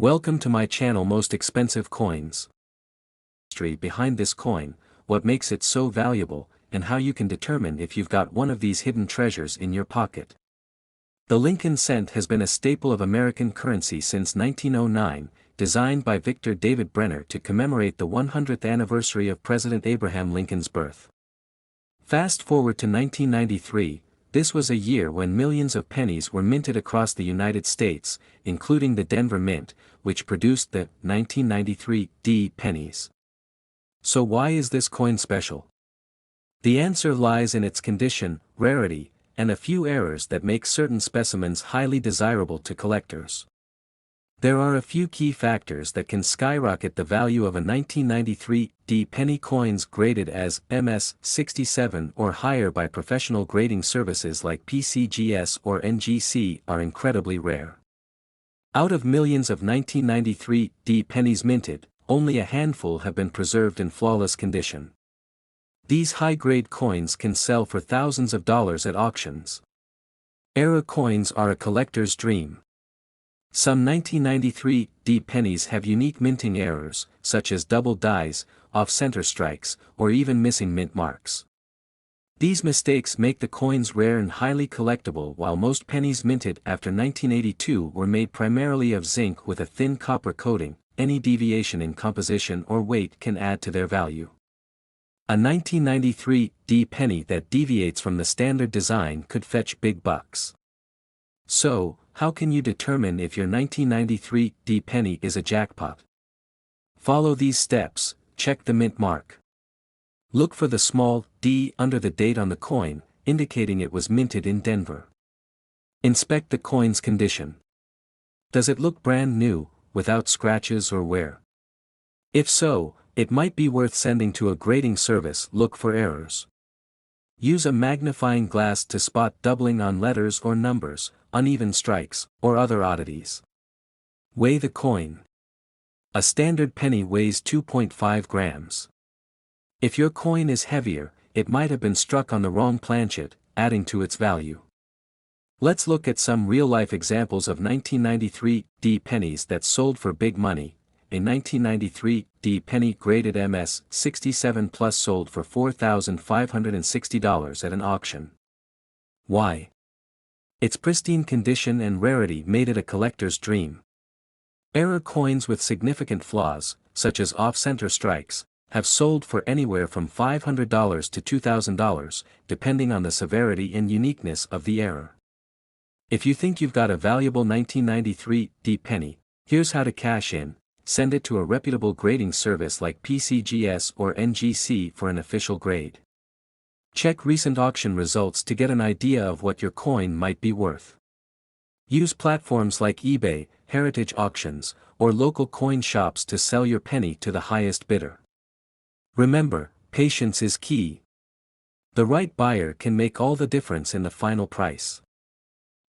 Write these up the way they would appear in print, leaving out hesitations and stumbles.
Welcome to my channel Most Expensive Coins. History behind this coin, what makes it so valuable, and how you can determine if you've got one of these hidden treasures in your pocket. The Lincoln cent has been a staple of American currency since 1909, designed by Victor David Brenner to commemorate the 100th anniversary of President Abraham Lincoln's birth. Fast forward to 1993, this was a year when millions of pennies were minted across the United States, including the Denver Mint, which produced the 1993 D pennies. So why is this coin special? The answer lies in its condition, rarity, and a few errors that make certain specimens highly desirable to collectors. There are a few key factors that can skyrocket the value of a 1993 D penny. Coins graded as MS-67 or higher by professional grading services like PCGS or NGC are incredibly rare. Out of millions of 1993 D pennies minted, only a handful have been preserved in flawless condition. These high-grade coins can sell for thousands of dollars at auctions. Error coins are a collector's dream. Some 1993 D pennies have unique minting errors, such as double dies, off-center strikes, or even missing mint marks. These mistakes make the coins rare and highly collectible, while most pennies minted after 1982 were made primarily of zinc with a thin copper coating. Any deviation in composition or weight can add to their value. A 1993 D penny that deviates from the standard design could fetch big bucks. So, how can you determine if your 1993 D penny is a jackpot? Follow these steps. Check the mint mark. Look for the small D under the date on the coin, indicating it was minted in Denver. Inspect the coin's condition. Does it look brand new, without scratches or wear? If so, it might be worth sending to a grading service. Look for errors. Use a magnifying glass to spot doubling on letters or numbers, uneven strikes, or other oddities. Weigh the coin. A standard penny weighs 2.5 grams. If your coin is heavier, it might have been struck on the wrong planchet, adding to its value. Let's look at some real-life examples of 1993 D pennies that sold for big money. A 1993 D penny graded MS-67 Plus sold for $4,560 at an auction. Why? Its pristine condition and rarity made it a collector's dream. Error coins with significant flaws, such as off-center strikes, have sold for anywhere from $500 to $2,000, depending on the severity and uniqueness of the error. If you think you've got a valuable 1993 D penny, here's how to cash in. Send it to a reputable grading service like PCGS or NGC for an official grade. Check recent auction results to get an idea of what your coin might be worth. Use platforms like eBay, heritage auctions, or local coin shops to sell your penny to the highest bidder. Remember, patience is key. The right buyer can make all the difference in the final price.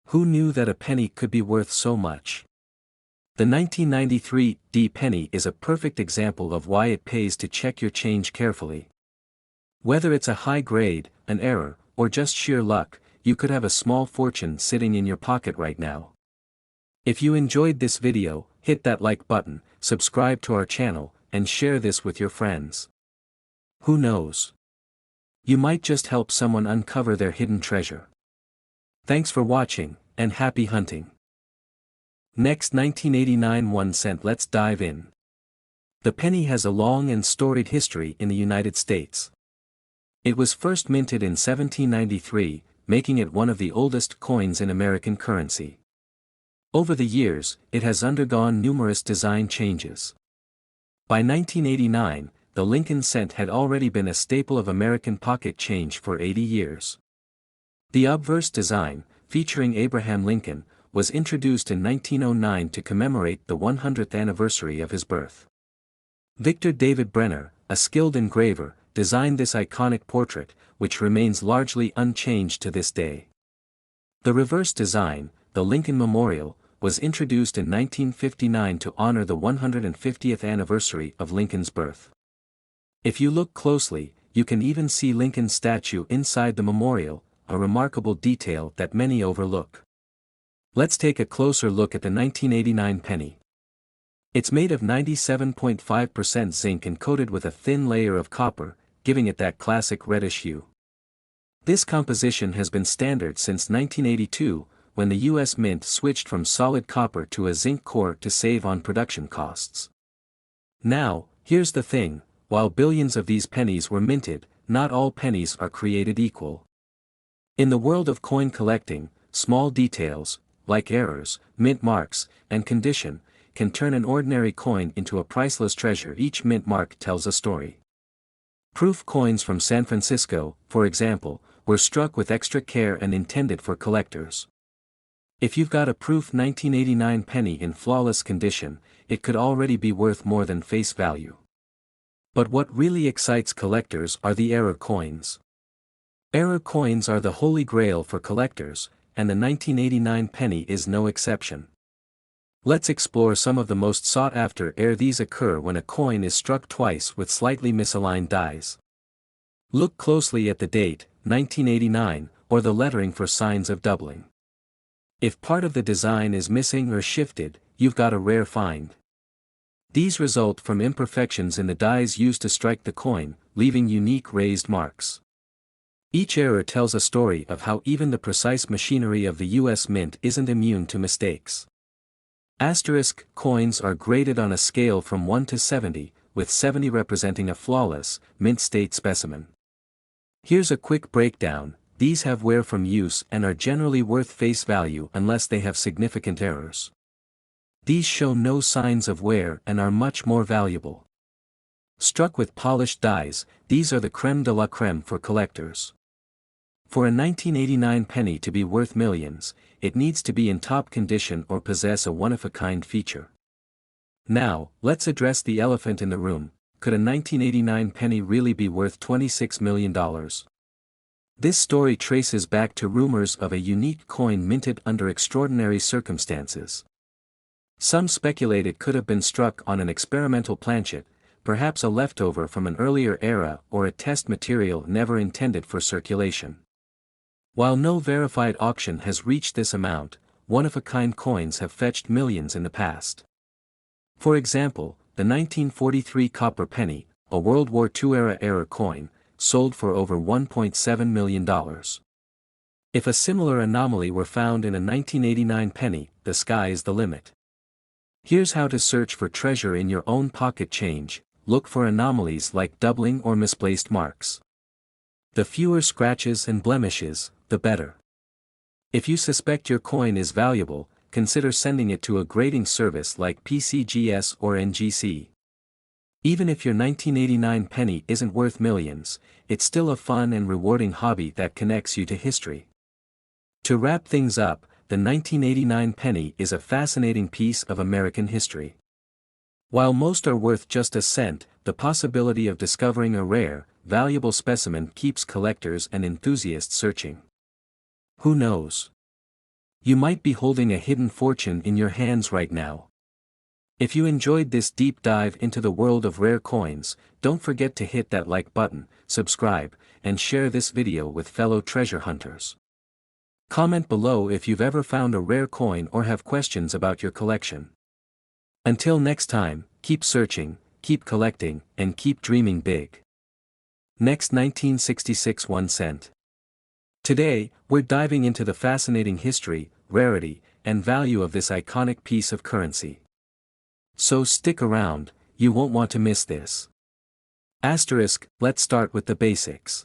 Who knew that a penny could be worth so much? The 1993 D penny is a perfect example of why it pays to check your change carefully. Whether it's a high grade, an error, or just sheer luck, you could have a small fortune sitting in your pocket right now. If you enjoyed this video, hit that like button, subscribe to our channel, and share this with your friends. Who knows? You might just help someone uncover their hidden treasure. Thanks for watching, and happy hunting. Next, 1989 1 cent. Let's dive in. The penny has a long and storied history in the United States. It was first minted in 1793, making it one of the oldest coins in American currency. Over the years, it has undergone numerous design changes. By 1989, the Lincoln cent had already been a staple of American pocket change for 80 years. The obverse design, featuring Abraham Lincoln, was introduced in 1909 to commemorate the 100th anniversary of his birth. Victor David Brenner, a skilled engraver, designed this iconic portrait, which remains largely unchanged to this day. The reverse design, the Lincoln Memorial, was introduced in 1959 to honor the 150th anniversary of Lincoln's birth. If you look closely, you can even see Lincoln's statue inside the memorial, a remarkable detail that many overlook. Let's take a closer look at the 1989 penny. It's made of 97.5% zinc and coated with a thin layer of copper, giving it that classic reddish hue. This composition has been standard since 1982, when the US Mint switched from solid copper to a zinc core to save on production costs. Now, here's the thing, while billions of these pennies were minted, not all pennies are created equal. In the world of coin collecting, small details, like errors, mint marks, and condition, can turn an ordinary coin into a priceless treasure. Each mint mark tells a story. Proof coins from San Francisco, for example, were struck with extra care and intended for collectors. If you've got a proof 1989 penny in flawless condition, it could already be worth more than face value. But what really excites collectors are the error coins. Error coins are the holy grail for collectors, and the 1989 penny is no exception. Let's explore some of the most sought-after errors. These occur when a coin is struck twice with slightly misaligned dies. Look closely at the date, 1989, or the lettering for signs of doubling. If part of the design is missing or shifted, you've got a rare find. These result from imperfections in the dies used to strike the coin, leaving unique raised marks. Each error tells a story of how even the precise machinery of the US Mint isn't immune to mistakes. Asterisk coins are graded on a scale from 1 to 70, with 70 representing a flawless, mint state specimen. Here's a quick breakdown. These have wear from use and are generally worth face value unless they have significant errors. These show no signs of wear and are much more valuable. Struck with polished dies, these are the crème de la crème for collectors. For a 1989 penny to be worth millions, it needs to be in top condition or possess a one-of-a-kind feature. Now, let's address the elephant in the room. Could a 1989 penny really be worth $26 million? This story traces back to rumors of a unique coin minted under extraordinary circumstances. Some speculate it could have been struck on an experimental planchet, perhaps a leftover from an earlier era or a test material never intended for circulation. While no verified auction has reached this amount, one-of-a-kind coins have fetched millions in the past. For example, the 1943 copper penny, a World War II-era error coin, sold for over $1.7 million. If a similar anomaly were found in a 1989 penny, the sky is the limit. Here's how to search for treasure in your own pocket change. Look for anomalies like doubling or misplaced marks. The fewer scratches and blemishes, the better. If you suspect your coin is valuable, consider sending it to a grading service like PCGS or NGC. Even if your 1989 penny isn't worth millions, it's still a fun and rewarding hobby that connects you to history. To wrap things up, the 1989 penny is a fascinating piece of American history. While most are worth just a cent, the possibility of discovering a rare, valuable specimen keeps collectors and enthusiasts searching. Who knows? You might be holding a hidden fortune in your hands right now. If you enjoyed this deep dive into the world of rare coins, don't forget to hit that like button, subscribe, and share this video with fellow treasure hunters. Comment below if you've ever found a rare coin or have questions about your collection. Until next time, keep searching, keep collecting, and keep dreaming big. Next 1966 1 cent. Today, we're diving into the fascinating history, rarity, and value of this iconic piece of currency. So stick around, you won't want to miss this. Asterisk, let's start with the basics.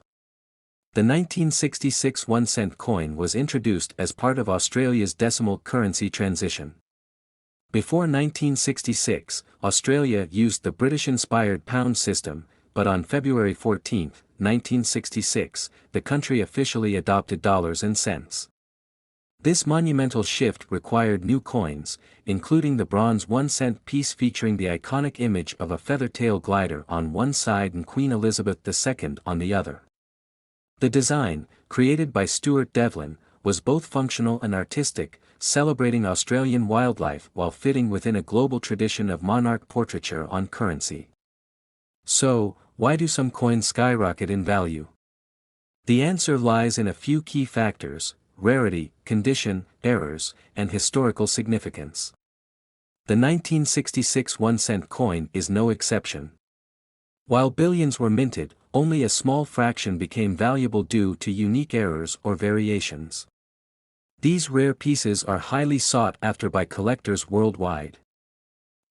The 1966 1 cent coin was introduced as part of Australia's decimal currency transition. Before 1966, Australia used the British-inspired pound system, but on February 14, 1966, the country officially adopted dollars and cents. This monumental shift required new coins, including the bronze 1 cent piece featuring the iconic image of a feather-tail glider on one side and Queen Elizabeth II on the other. The design, created by Stuart Devlin, was both functional and artistic, celebrating Australian wildlife while fitting within a global tradition of monarch portraiture on currency. So, why do some coins skyrocket in value? The answer lies in a few key factors: rarity, condition, errors, and historical significance. The 1966 1-cent coin is no exception. While billions were minted, only a small fraction became valuable due to unique errors or variations. These rare pieces are highly sought after by collectors worldwide.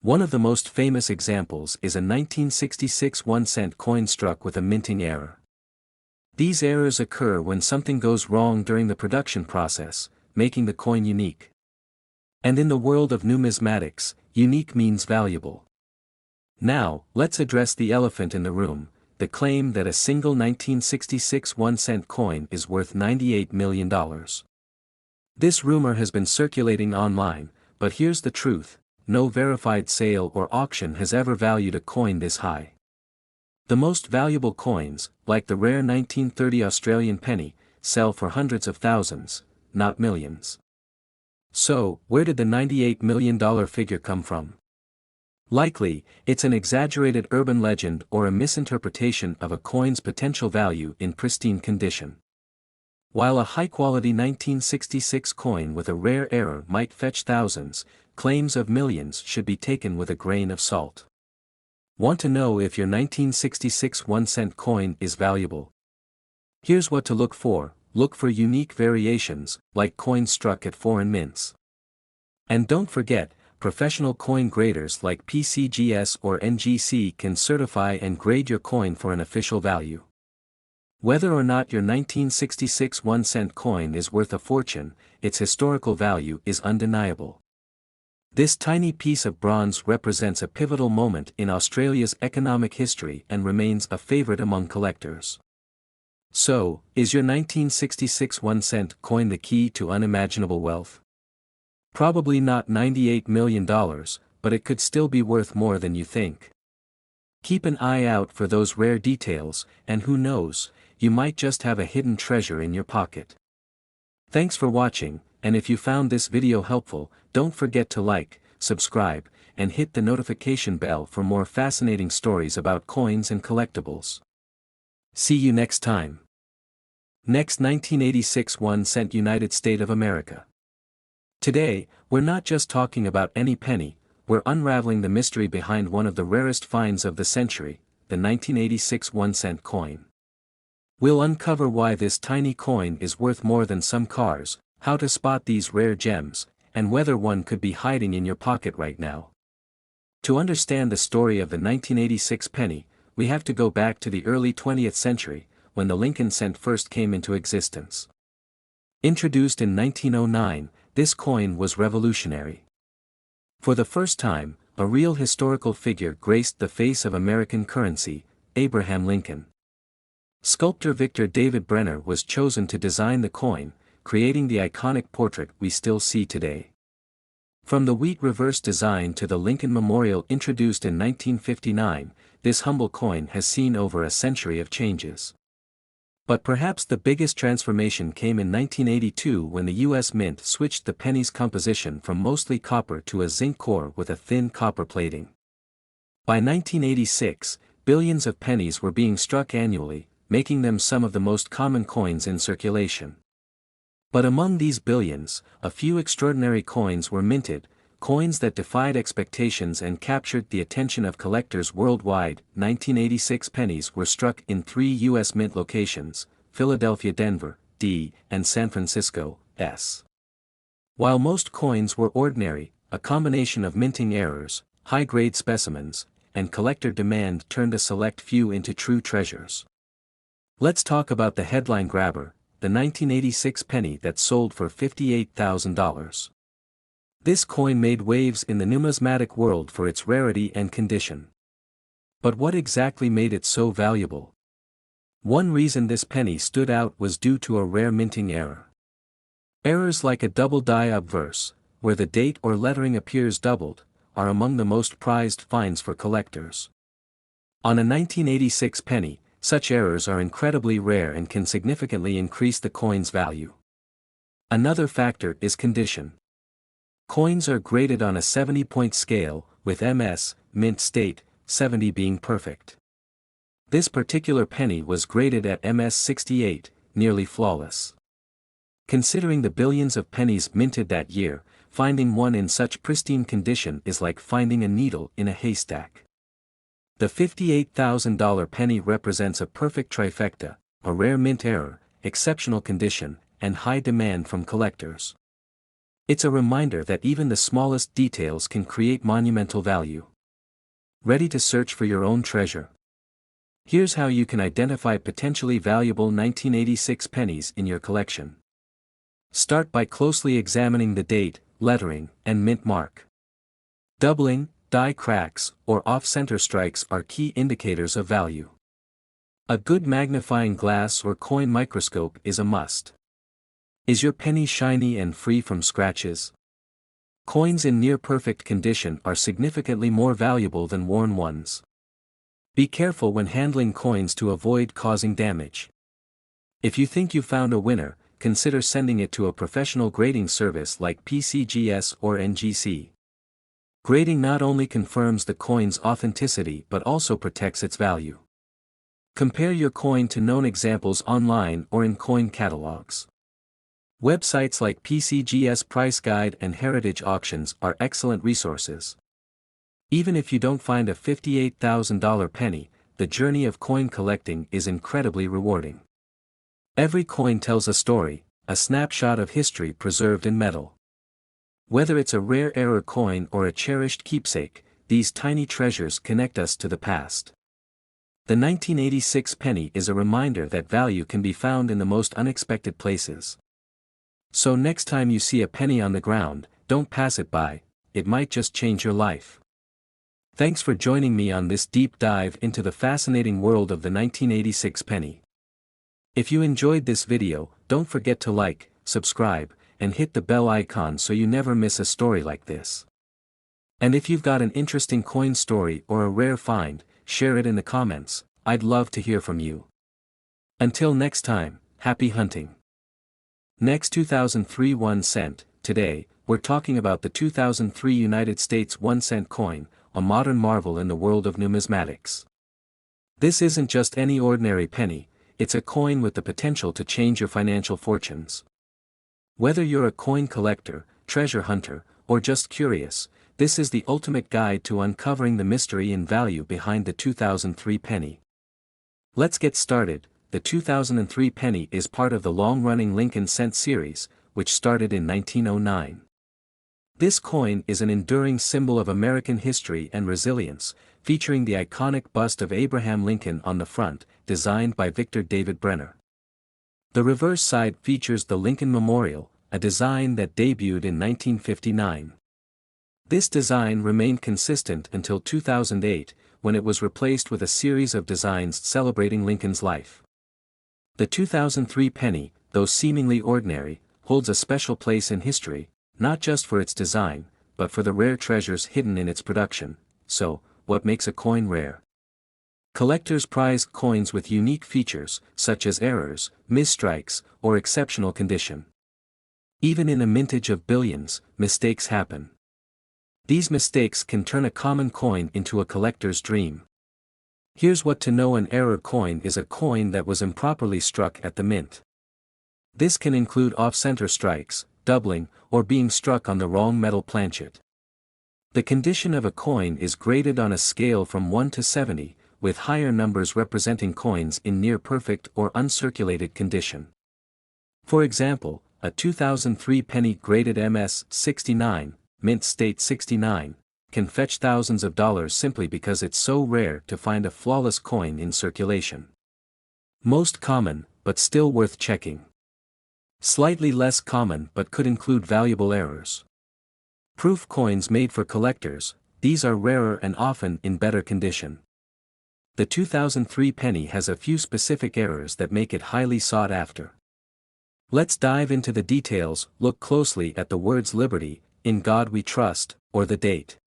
One of the most famous examples is a 1966 1-cent coin struck with a minting error. These errors occur when something goes wrong during the production process, making the coin unique. And in the world of numismatics, unique means valuable. Now, let's address the elephant in the room, the claim that a single 1966 1-cent coin is worth $98 million. This rumor has been circulating online, but here's the truth: no verified sale or auction has ever valued a coin this high. The most valuable coins, like the rare 1930 Australian penny, sell for hundreds of thousands, not millions. So, where did the $98 million figure come from? Likely, it's an exaggerated urban legend or a misinterpretation of a coin's potential value in pristine condition. While a high-quality 1966 coin with a rare error might fetch thousands, claims of millions should be taken with a grain of salt. Want to know if your 1966 1-cent coin is valuable? Here's what to look for: look for unique variations, like coins struck at foreign mints. And don't forget, professional coin graders like PCGS or NGC can certify and grade your coin for an official value. Whether or not your 1966 1-cent coin is worth a fortune, its historical value is undeniable. This tiny piece of bronze represents a pivotal moment in Australia's economic history and remains a favorite among collectors. So, is your 1966 1-cent coin the key to unimaginable wealth? Probably not $98 million, but it could still be worth more than you think. Keep an eye out for those rare details, and who knows, you might just have a hidden treasure in your pocket. Thanks for watching, and if you found this video helpful, don't forget to like, subscribe, and hit the notification bell for more fascinating stories about coins and collectibles. See you next time. Next, 1986 1-cent United States of America. Today, we're not just talking about any penny, we're unraveling the mystery behind one of the rarest finds of the century, the 1986 1-cent coin. We'll uncover why this tiny coin is worth more than some cars, how to spot these rare gems, and whether one could be hiding in your pocket right now. To understand the story of the 1986 penny, we have to go back to the early 20th century, when the Lincoln cent first came into existence. Introduced in 1909, this coin was revolutionary. For the first time, a real historical figure graced the face of American currency, Abraham Lincoln. Sculptor Victor David Brenner was chosen to design the coin, creating the iconic portrait we still see today. From the wheat reverse design to the Lincoln Memorial introduced in 1959, this humble coin has seen over a century of changes. But perhaps the biggest transformation came in 1982 when the U.S. Mint switched the penny's composition from mostly copper to a zinc core with a thin copper plating. By 1986, billions of pennies were being struck annually, making them some of the most common coins in circulation. But among these billions, a few extraordinary coins were minted, coins that defied expectations and captured the attention of collectors worldwide. 1986 pennies were struck in 3 U.S. Mint locations: Philadelphia, Denver, D., and San Francisco, S. While most coins were ordinary, a combination of minting errors, high-grade specimens, and collector demand turned a select few into true treasures. Let's talk about the headline grabber, the 1986 penny that sold for $58,000. This coin made waves in the numismatic world for its rarity and condition. But what exactly made it so valuable? One reason this penny stood out was due to a rare minting error. Errors like a double die obverse, where the date or lettering appears doubled, are among the most prized finds for collectors. On a 1986 penny, such errors are incredibly rare and can significantly increase the coin's value. Another factor is condition. Coins are graded on a 70-point scale, with MS, mint state, 70 being perfect. This particular penny was graded at MS 68, nearly flawless. Considering the billions of pennies minted that year, finding one in such pristine condition is like finding a needle in a haystack. The $58,000 penny represents a perfect trifecta, a rare mint error, exceptional condition, and high demand from collectors. It's a reminder that even the smallest details can create monumental value. Ready to search for your own treasure? Here's how you can identify potentially valuable 1986 pennies in your collection. Start by closely examining the date, lettering, and mint mark. Doubling, die cracks, or off-center strikes are key indicators of value. A good magnifying glass or coin microscope is a must. Is your penny shiny and free from scratches? Coins in near-perfect condition are significantly more valuable than worn ones. Be careful when handling coins to avoid causing damage. If you think you found a winner, consider sending it to a professional grading service like PCGS or NGC. Grading not only confirms the coin's authenticity but also protects its value. Compare your coin to known examples online or in coin catalogs. Websites like PCGS Price Guide and Heritage Auctions are excellent resources. Even if you don't find a $58,000 penny, the journey of coin collecting is incredibly rewarding. Every coin tells a story, a snapshot of history preserved in metal. Whether it's a rare error coin or a cherished keepsake, these tiny treasures connect us to the past. The 1986 penny is a reminder that value can be found in the most unexpected places. So next time you see a penny on the ground, don't pass it by, it might just change your life. Thanks for joining me on this deep dive into the fascinating world of the 1986 penny. If you enjoyed this video, don't forget to like, subscribe, and hit the bell icon so you never miss a story like this. And if you've got an interesting coin story or a rare find, share it in the comments, I'd love to hear from you. Until next time, happy hunting. Next 2003 1 cent, today, we're talking about the 2003 United States 1 cent coin, a modern marvel in the world of numismatics. This isn't just any ordinary penny, it's a coin with the potential to change your financial fortunes. Whether you're a coin collector, treasure hunter, or just curious, this is the ultimate guide to uncovering the mystery and value behind the 2003 penny. Let's get started. The 2003 penny is part of the long-running Lincoln cent series, which started in 1909. This coin is an enduring symbol of American history and resilience, featuring the iconic bust of Abraham Lincoln on the front, designed by Victor David Brenner. The reverse side features the Lincoln Memorial, a design that debuted in 1959. This design remained consistent until 2008, when it was replaced with a series of designs celebrating Lincoln's life. The 2003 penny, though seemingly ordinary, holds a special place in history, not just for its design, but for the rare treasures hidden in its production. So, what makes a coin rare? Collectors prize coins with unique features, such as errors, misstrikes, or exceptional condition. Even in a mintage of billions, mistakes happen. These mistakes can turn a common coin into a collector's dream. Here's what to know: an error coin is a coin that was improperly struck at the mint. This can include off-center strikes, doubling, or being struck on the wrong metal planchet. The condition of a coin is graded on a scale from 1 to 70, with higher numbers representing coins in near-perfect or uncirculated condition. For example, a 2003 penny graded MS 69, mint state 69, can fetch thousands of dollars simply because it's so rare to find a flawless coin in circulation. Most common, but still worth checking. Slightly less common but could include valuable errors. Proof coins made for collectors, these are rarer and often in better condition. The 2003 penny has a few specific errors that make it highly sought after. Let's dive into the details. Look closely at the words "Liberty, in God We Trust," or the date.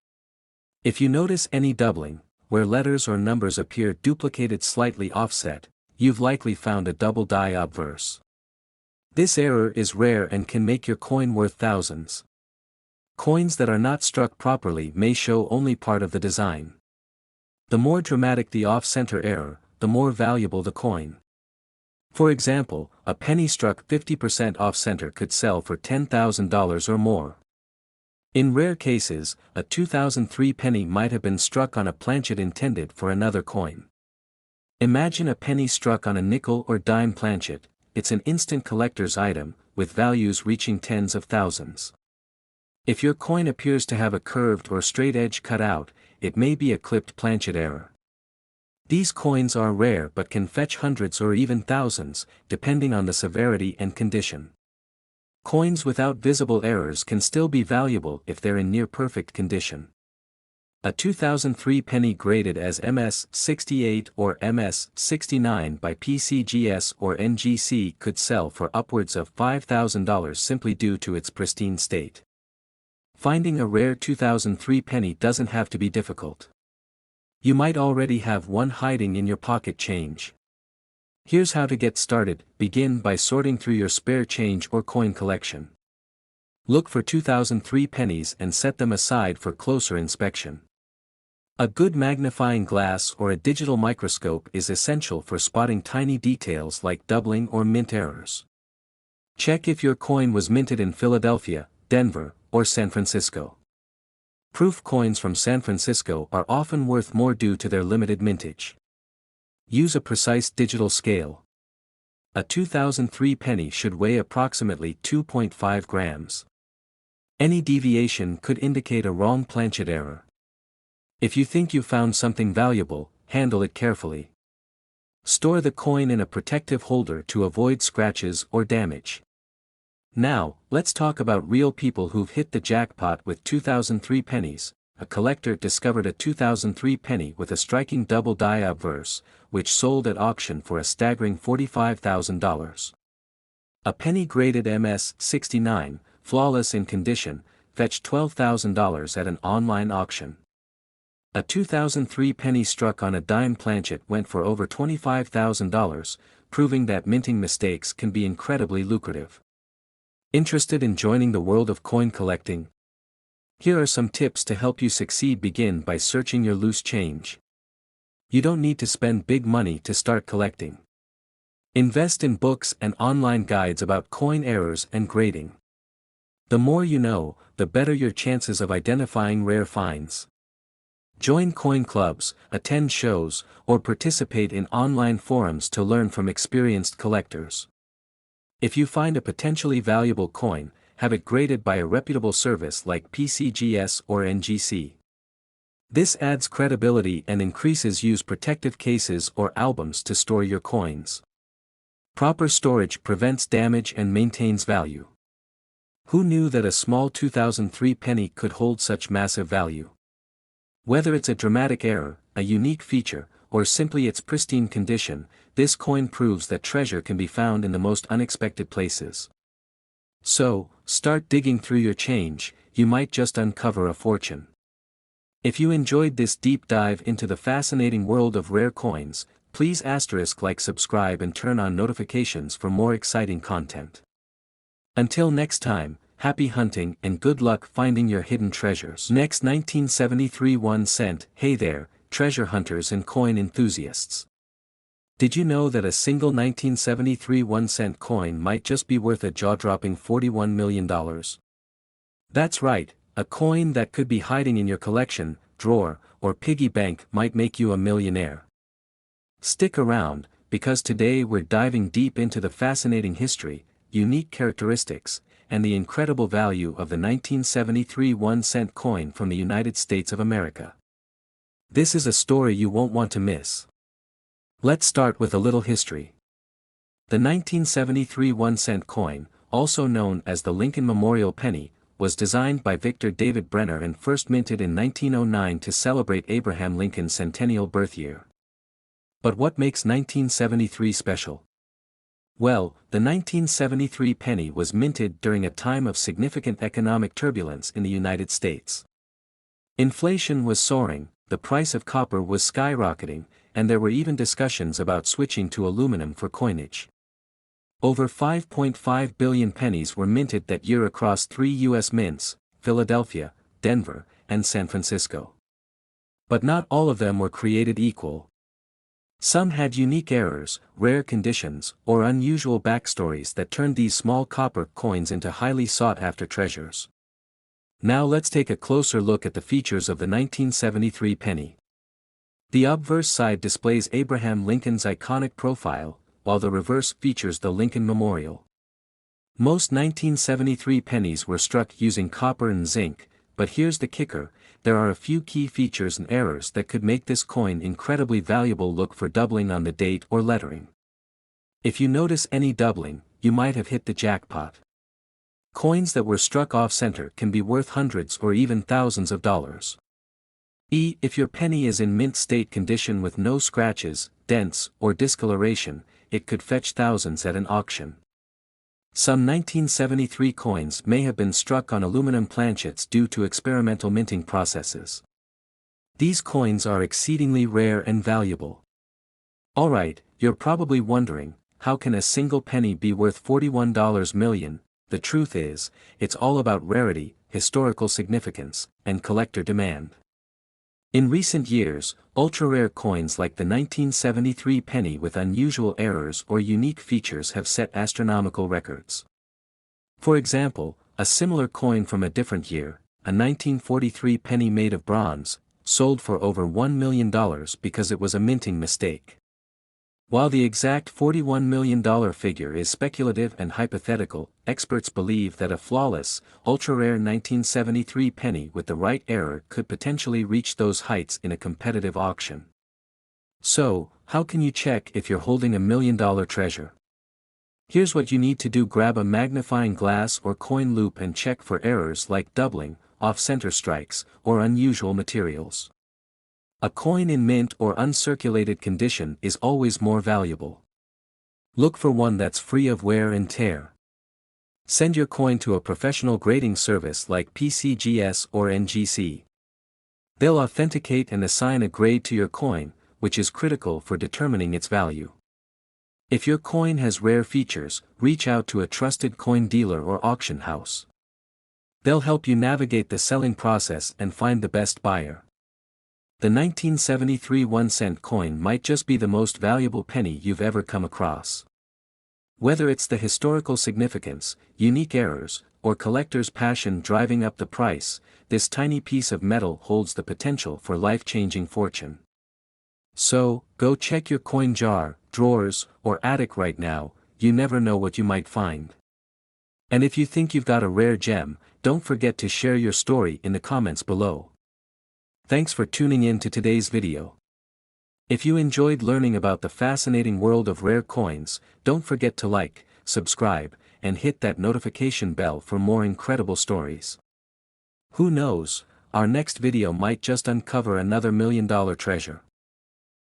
If you notice any doubling, where letters or numbers appear duplicated slightly offset, you've likely found a double die obverse. This error is rare and can make your coin worth thousands. Coins that are not struck properly may show only part of the design. The more dramatic the off-center error, the more valuable the coin. For example, a penny struck 50% off-center could sell for $10,000 or more. In rare cases, a 2003 penny might have been struck on a planchet intended for another coin. Imagine a penny struck on a nickel or dime planchet. It's an instant collector's item, with values reaching tens of thousands. If your coin appears to have a curved or straight edge cut out, it may be a clipped planchet error. These coins are rare but can fetch hundreds or even thousands, depending on the severity and condition. Coins without visible errors can still be valuable if they're in near-perfect condition. A 2003 penny graded as MS-68 or MS-69 by PCGS or NGC could sell for upwards of $5,000 simply due to its pristine state. Finding a rare 2003 penny doesn't have to be difficult. You might already have one hiding in your pocket change. Here's how to get started. Begin by sorting through your spare change or coin collection. Look for 2003 pennies and set them aside for closer inspection. A good magnifying glass or a digital microscope is essential for spotting tiny details like doubling or mint errors. Check if your coin was minted in Philadelphia, Denver, or San Francisco. Proof coins from San Francisco are often worth more due to their limited mintage. Use a precise digital scale. A 2003 penny should weigh approximately 2.5 grams. Any deviation could indicate a wrong planchet error. If you think you found something valuable, handle it carefully. Store the coin in a protective holder to avoid scratches or damage. Now, let's talk about real people who've hit the jackpot with 2003 pennies. A collector discovered a 2003 penny with a striking double die obverse, which sold at auction for a staggering $45,000. A penny graded MS-69, flawless in condition, fetched $12,000 at an online auction. A 2003 penny struck on a dime planchet went for over $25,000, proving that minting mistakes can be incredibly lucrative. Interested in joining the world of coin collecting? Here are some tips to help you succeed. Begin by searching your loose change. You don't need to spend big money to start collecting. Invest in books and online guides about coin errors and grading. The more you know, the better your chances of identifying rare finds. Join coin clubs, attend shows, or participate in online forums to learn from experienced collectors. If you find a potentially valuable coin, have it graded by a reputable service like PCGS or NGC. This adds credibility and increases. Use protective cases or albums to store your coins. Proper storage prevents damage and maintains value. Who knew that a small 2003 penny could hold such massive value? Whether it's a dramatic error, a unique feature, or simply its pristine condition, this coin proves that treasure can be found in the most unexpected places. So, start digging through your change. You might just uncover a fortune. If you enjoyed this deep dive into the fascinating world of rare coins, please like, subscribe and turn on notifications for more exciting content. Until next time, happy hunting and good luck finding your hidden treasures. Next, 1973 1 cent. Hey there, treasure hunters and coin enthusiasts. Did you know that a single 1973 1 cent coin might just be worth a jaw-dropping $41 million? That's right, a coin that could be hiding in your collection, drawer, or piggy bank might make you a millionaire. Stick around, because today we're diving deep into the fascinating history, unique characteristics, and the incredible value of the 1973 1 cent coin from the United States of America. This is a story you won't want to miss. Let's start with a little history. The 1973 1 cent coin, also known as the Lincoln Memorial Penny, was designed by Victor David Brenner and first minted in 1909 to celebrate Abraham Lincoln's centennial birth year. But what makes 1973 special? Well, the 1973 penny was minted during a time of significant economic turbulence in the United States. Inflation was soaring, the price of copper was skyrocketing, and there were even discussions about switching to aluminum for coinage. Over 5.5 billion pennies were minted that year across 3 U.S. mints, Philadelphia, Denver, and San Francisco. But not all of them were created equal. Some had unique errors, rare conditions, or unusual backstories that turned these small copper coins into highly sought-after treasures. Now let's take a closer look at the features of the 1973 penny. The obverse side displays Abraham Lincoln's iconic profile, while the reverse features the Lincoln Memorial. Most 1973 pennies were struck using copper and zinc, but here's the kicker: there are a few key features and errors that could make this coin incredibly valuable. Look for doubling on the date or lettering. If you notice any doubling, you might have hit the jackpot. Coins that were struck off-center can be worth hundreds or even thousands of dollars. If your penny is in mint state condition with no scratches, dents, or discoloration, it could fetch thousands at an auction. Some 1973 coins may have been struck on aluminum planchets due to experimental minting processes. These coins are exceedingly rare and valuable. Alright, you're probably wondering, how can a single penny be worth $41 million? The truth is, it's all about rarity, historical significance, and collector demand. In recent years, ultra-rare coins like the 1973 penny with unusual errors or unique features have set astronomical records. For example, a similar coin from a different year, a 1943 penny made of bronze, sold for over $1 million because it was a minting mistake. While the exact $41 million figure is speculative and hypothetical, experts believe that a flawless, ultra-rare 1973 penny with the right error could potentially reach those heights in a competitive auction. So, how can you check if you're holding $1 million treasure? Here's what you need to do: grab a magnifying glass or coin loop and check for errors like doubling, off-center strikes, or unusual materials. A coin in mint or uncirculated condition is always more valuable. Look for one that's free of wear and tear. Send your coin to a professional grading service like PCGS or NGC. They'll authenticate and assign a grade to your coin, which is critical for determining its value. If your coin has rare features, reach out to a trusted coin dealer or auction house. They'll help you navigate the selling process and find the best buyer. The 1973 1-cent coin might just be the most valuable penny you've ever come across. Whether it's the historical significance, unique errors, or collector's passion driving up the price, this tiny piece of metal holds the potential for life-changing fortune. So, go check your coin jar, drawers, or attic right now. You never know what you might find. And if you think you've got a rare gem, don't forget to share your story in the comments below. Thanks for tuning in to today's video. If you enjoyed learning about the fascinating world of rare coins, don't forget to like, subscribe, and hit that notification bell for more incredible stories. Who knows, our next video might just uncover another $1 million treasure.